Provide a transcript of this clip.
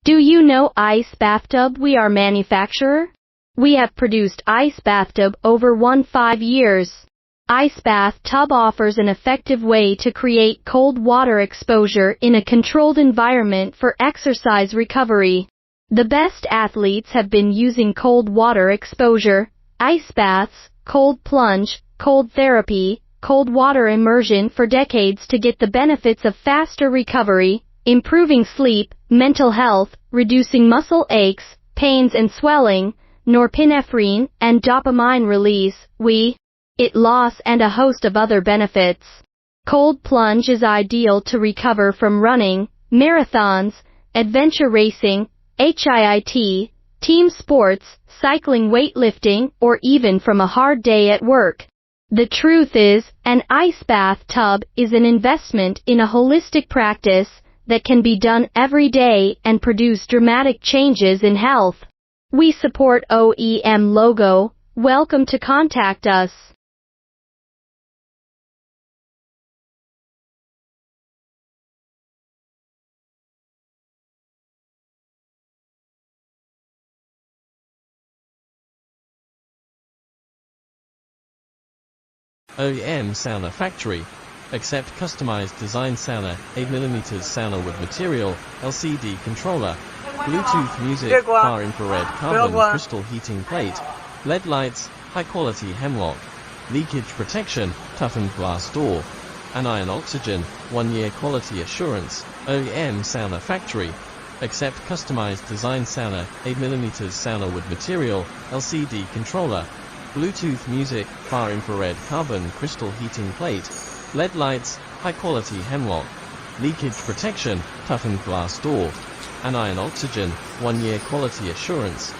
Do you know Ice Bathtub? We are manufacturer. We have produced Ice Bathtub over 15 years. Ice Bathtub offers an effective way to create cold water exposure in a controlled environment for exercise recovery. The best athletes have been using cold water exposure, ice baths, cold plunge, cold therapy, cold water immersion for decades to get the benefits of faster recovery, improving sleep, mental health, reducing muscle aches, pains and swelling, norepinephrine and dopamine release, weight loss and a host of other benefits. Cold plunge is ideal to recover from running, marathons, adventure racing, HIIT, team sports, cycling, weightlifting, or even from a hard day at work. The truth is, an ice bathtub is an investment in a holistic practice that can be done every day and produce dramatic changes in health. We support OEM logo. Welcome to contact us. OEM Sauna Factory. Accept customized design sauna, 8mm sauna with material, LCD controller, Bluetooth music, far infrared carbon crystal heating plate, LED lights, high quality hemlock, leakage protection, toughened glass door, anion oxygen, 1-year quality assurance. OEM Sauna Factory. Accept customized design sauna, 8mm sauna with material, LCD controller, Bluetooth music, far infrared carbon crystal heating plate, LED lights, high quality hemlock, leakage protection, toughened glass door, anion oxygen, 1-year quality assurance.